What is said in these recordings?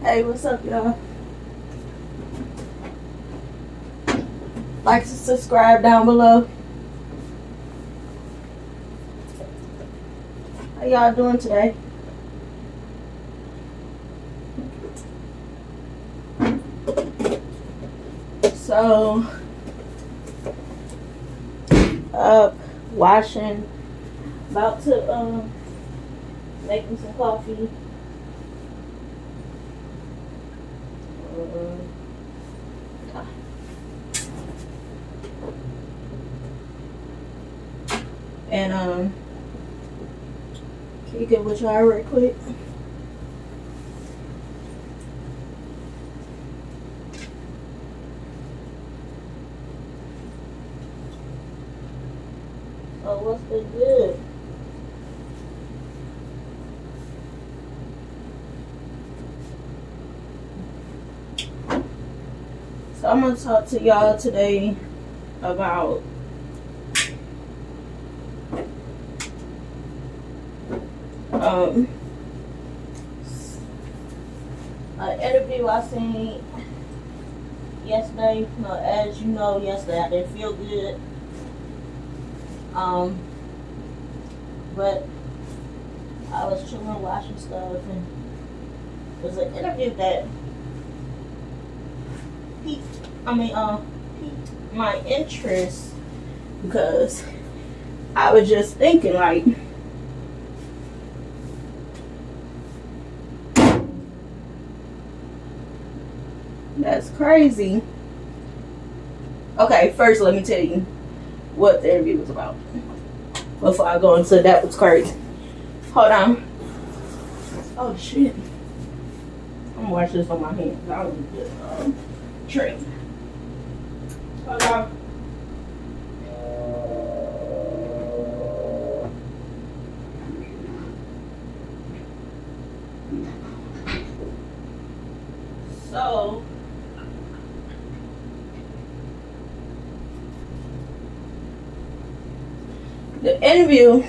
Hey, what's up, y'all? Like to subscribe down below. How y'all doing today? So, up, washing, about to make me some coffee. And can you get with y'all real quick? Oh, what's the good? So I'm gonna talk to y'all today about an interview I seen yesterday. No, as you know, yesterday I didn't feel good. But I was chilling, watching stuff, and it was an interview that piqued my interest because I was just thinking, like, that's crazy. Okay, first let me tell you what the interview was about before I go into that was crazy. Hold on. Oh shit. I'm gonna wash this on my hands. I don't need this tray. Hold on. So the interview,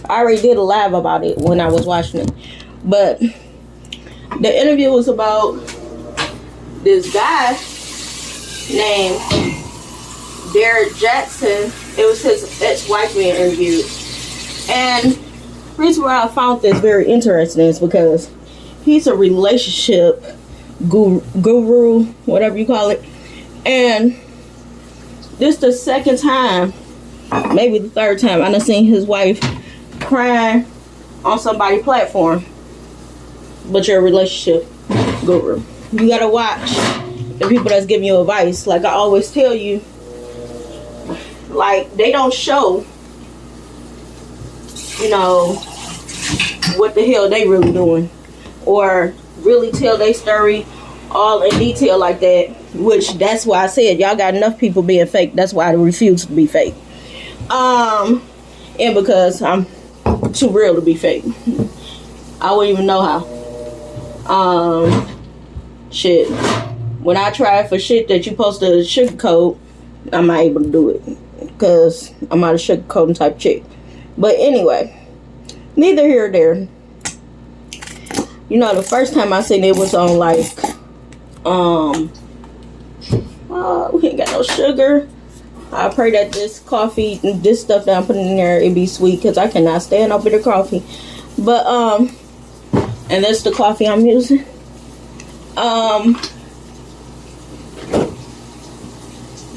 I already did a live about it when I was watching it, but the interview was about this guy named Derek Jackson. It was his ex-wife being interviewed, and the reason why I found this very interesting is because he's a relationship guru, whatever you call it, and this the second time, maybe the third time, I done seen his wife crying on somebody's platform. But you're a relationship guru. You gotta watch the people that's giving you advice. Like I always tell you, like they don't show, you know, what the hell they really doing, or really tell their story all in detail like that. Which that's why I said y'all got enough people being fake. That's why I refuse to be fake. And because I'm too real to be fake. I wouldn't even know how. Shit. When I try for shit that you supposed to sugarcoat, I'm not able to do it. Because I'm not a sugarcoating type chick. But anyway, neither here or there. You know, the first time I seen it was on like, we ain't got no sugar. I pray that this coffee, this stuff that I'm putting in there, it be sweet. Because I cannot stand up with the coffee. But, and that's the coffee I'm using.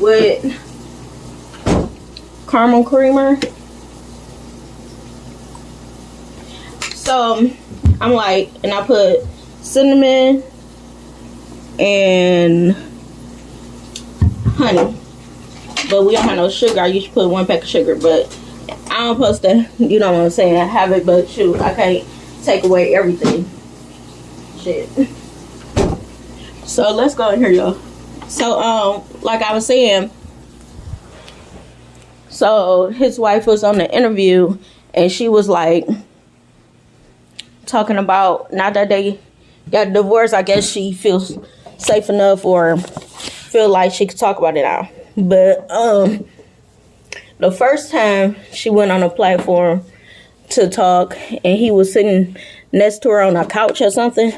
With caramel creamer. So I'm like, and I put cinnamon and honey. But we don't have no sugar. I usually put 1 pack of sugar, but I don't supposed to, you know what I'm saying, I have it, but shoot, I can't take away everything. Shit. So let's go in here, y'all. So like I was saying, so his wife was on the interview and she was like talking about, now that they got divorced, I guess she feels safe enough or feel like she could talk about it now. But the first time she went on a platform to talk and he was sitting next to her on a couch or something,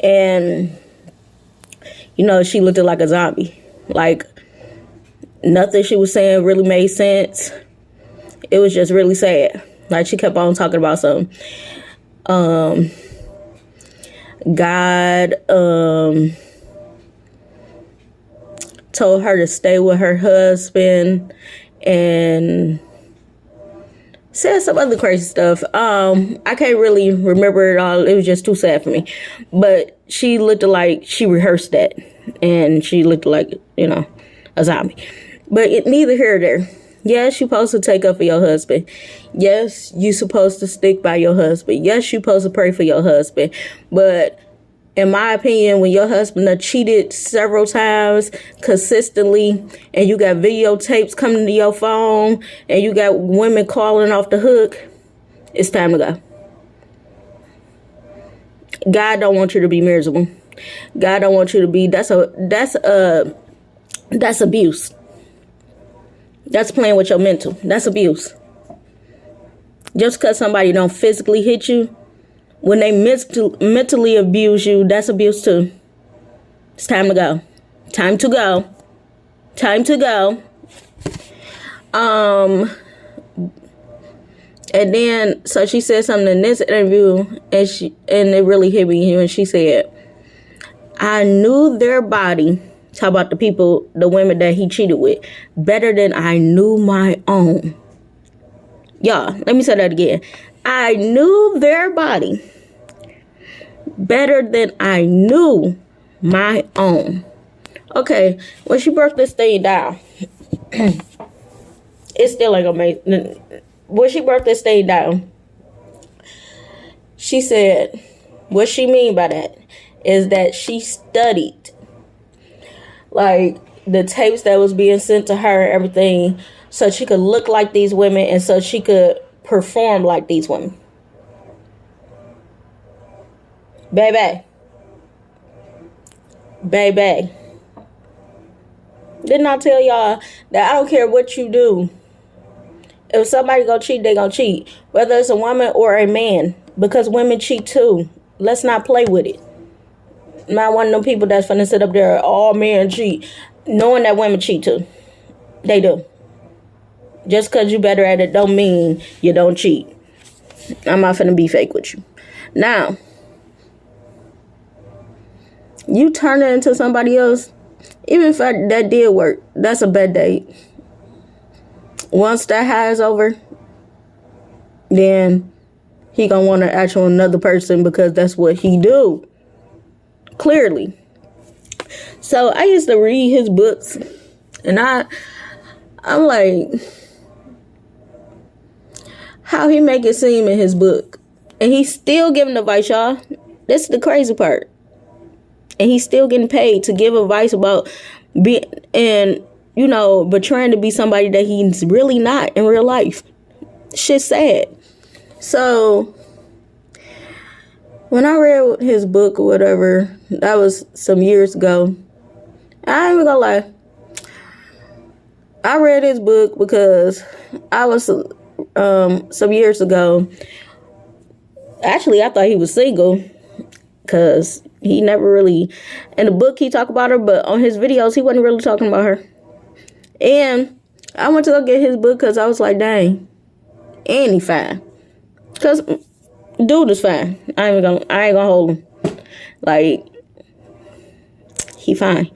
And, she looked like a zombie. Like, nothing she was saying really made sense. It was just really sad. Like, she kept on talking about something. God told her to stay with her husband and said some other crazy stuff. I can't really remember it all. It was just too sad for me. But she looked like she rehearsed that. And she looked like, a zombie. But neither here nor there. Yes, you're supposed to take up for your husband. Yes, you're supposed to stick by your husband. Yes, you're supposed to pray for your husband. But in my opinion, when your husband done cheated several times consistently, and you got videotapes coming to your phone, and you got women calling off the hook, it's time to go. God don't want you to be miserable. God don't want you to be. That's abuse. That's playing with your mental. That's abuse. Just because somebody don't physically hit you, when they mentally abuse you, that's abuse too. It's time to go. Time to go. Time to go. And then, so she said something in this interview, and it really hit me. And she said, I knew their body. Talk about the women that he cheated with, better than I knew my own. Y'all, let me say that again. I knew their body better than I knew my own. Okay, when she broke this thing down, it's still like amazing. When she broke this thing down, she said, what she mean by that is that she studied, like, the tapes that was being sent to her and everything, so she could look like these women and so she could perform like these women. Baby. Didn't I tell y'all that I don't care what you do? If somebody gonna cheat, they gonna cheat. Whether it's a woman or a man. Because women cheat too. Let's not play with it. I'm not one of them people that's finna sit up there, all men cheat. Knowing that women cheat too. They do. Just because you better at it don't mean you don't cheat. I'm not finna be fake with you. Now, you turn it into somebody else, even if that did work, that's a bad date. Once that high is over, then he gonna want to act on another person because that's what he do. Clearly. So I used to read his books, and I'm like, how he make it seem in his book, and he's still giving advice, y'all. This is the crazy part. And he's still getting paid to give advice about being, and but trying to be somebody that he's really not in real life. Shit's sad. So when I read his book or whatever, that was some years ago. I ain't even gonna lie. I read his book because I was some years ago. Actually, I thought he was single because he never really, in the book he talked about her, but on his videos he wasn't really talking about her. And I went to go get his book because I was like, dang, and he fine. Because dude is fine. I ain't gonna hold him. Like, he fine.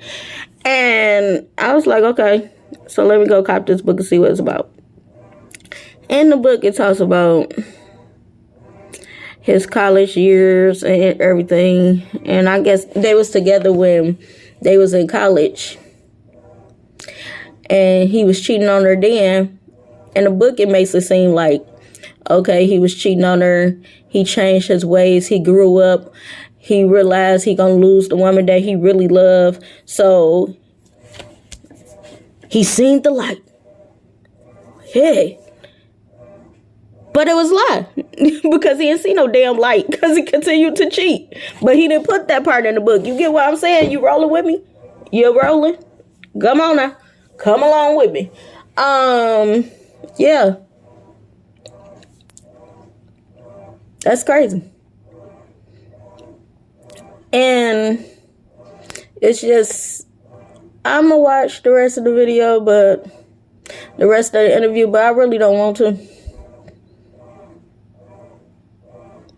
And I was like, okay, so let me go cop this book and see what it's about. In the book, it talks about his college years and everything. And I guess they was together when they was in college. And he was cheating on her then. In the book, it makes it seem like, okay, he was cheating on her. He changed his ways. He grew up. He realized he gonna lose the woman that he really loved. So he seen the light. Hey. But it was a lie. Because he didn't see no damn light. Because he continued to cheat. But he didn't put that part in the book. You get what I'm saying? You rolling with me? You rolling? Come on now. Come along with me. Yeah. That's crazy. And it's just, I'm gonna watch the rest of the video, but the rest of the interview, but I really don't want to.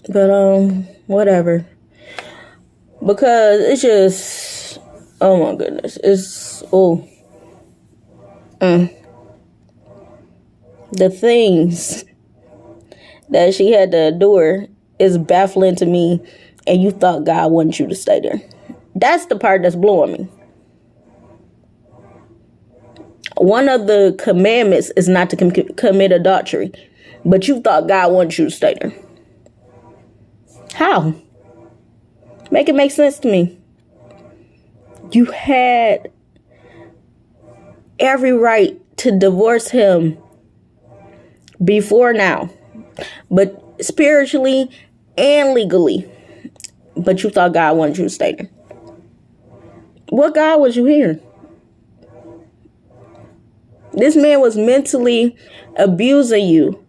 But whatever. Because it's just, oh my goodness, it's the things that she had to endure is baffling to me, and you thought God wanted you to stay there. That's the part that's blowing me. One of the commandments is not to commit adultery, but you thought God wanted you to stay there. How? Make it make sense to me. You had every right to divorce him before now, but spiritually and legally, but you thought God wanted you to stay there. What God was you hearing? This man was mentally abusing you,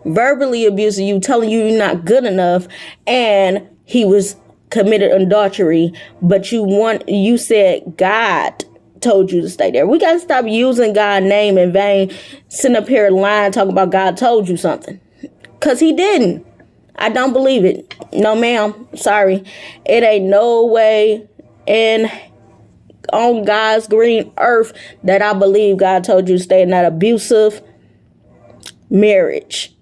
verbally abusing you, telling you you're not good enough, and he was committed adultery, but you said God told you to stay there. We got to stop using God's name in vain, sitting up here lying, talking about God told you something, because he didn't. I don't believe it. No, ma'am. Sorry. It ain't no way on God's green earth that I believe God told you to stay in that abusive marriage.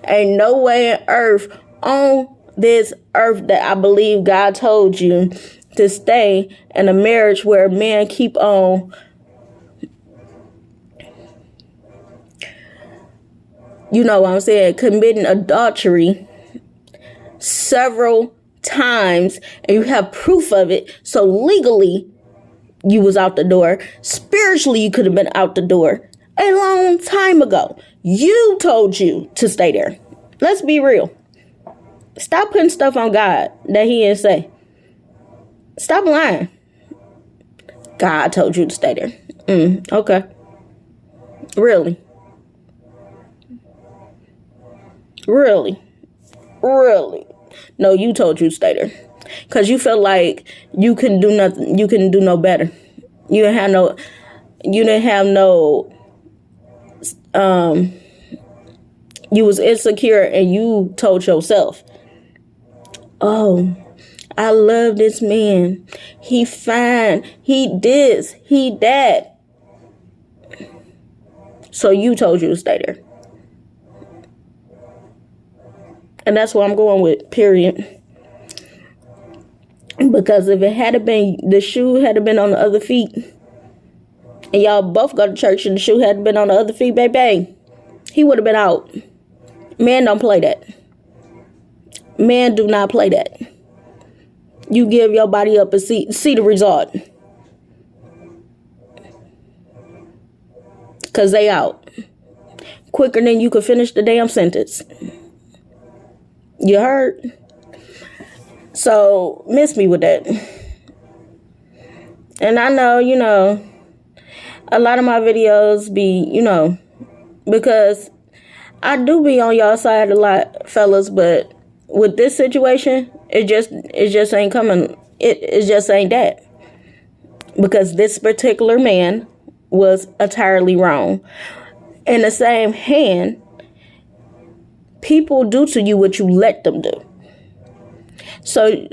Ain't no way on earth, on this earth, that I believe God told you to stay in a marriage where men keep on, you know what I'm saying, committing adultery several times, and you have proof of it. So legally, you was out the door. Spiritually, you could have been out the door a long time ago. You told you to stay there. Let's be real. Stop putting stuff on God that he didn't say. Stop lying. God told you to stay there. Okay. Really? No, you told you to stay there. Because you felt like you couldn't do nothing. You couldn't do no better. You didn't have no, you was insecure, and you told yourself, oh, I love this man. He fine. He this. He that. So you told you to stay there. And that's what I'm going with, period. Because if it had been, the shoe had been on the other feet, and y'all both go to church and the shoe had been on the other feet, baby, he would have been out. Men don't play that. Men do not play that. You give your body up and see the result. Because they out. Quicker than you could finish the damn sentence. You heard? So, miss me with that. And I know, a lot of my videos be, because I do be on y'all side a lot, fellas, but with this situation, it just ain't coming. It just ain't that. Because this particular man was entirely wrong. In the same hand, people do to you what you let them do. So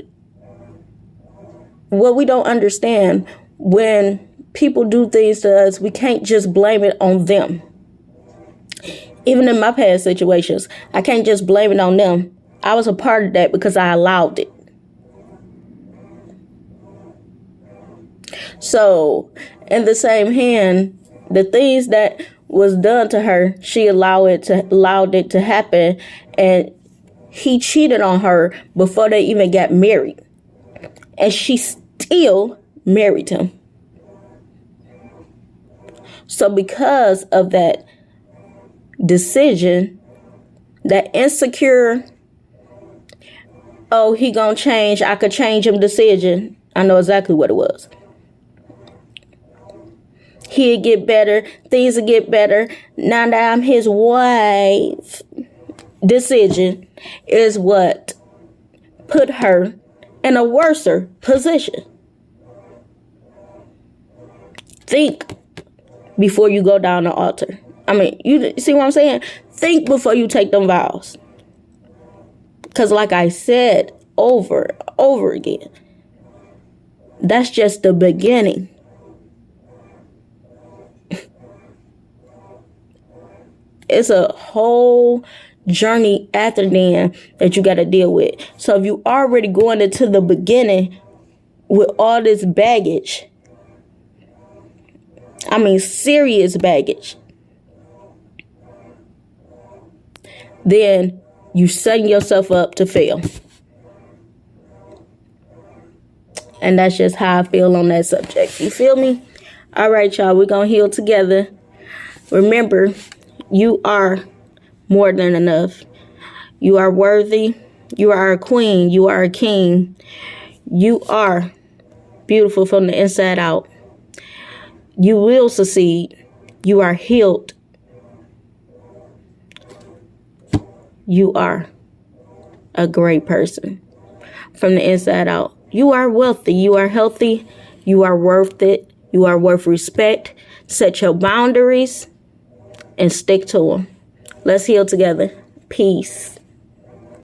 what we don't understand, when people do things to us, we can't just blame it on them. Even in my past situations, I can't just blame it on them. I was a part of that because I allowed it. So in the same hand, the things that was done to her, she allowed it to happen, and he cheated on her before they even got married. And she still married him. So because of that decision, that insecure, oh, he gonna change, I could change him decision, I know exactly what it was. He'd get better, things would get better, now that I'm his wife decision is what put her in a worser position. Think before you go down the altar. I mean, you see what I'm saying? Think before you take them vows. Because like I said over again, that's just the beginning. It's a whole journey after then that you got to deal with. So if you already going into the beginning with all this baggage, I mean serious baggage, then you setting yourself up to fail. And that's just how I feel on that subject. You feel me? All right, y'all. We're going to heal together. Remember, you are more than enough. You are worthy. You are a queen. You are a king. You are beautiful from the inside out. You will succeed. You are healed. You are a great person from the inside out. You are wealthy. You are healthy. You are worth it. You are worth respect. Set your boundaries and stick to them. Let's heal together. Peace.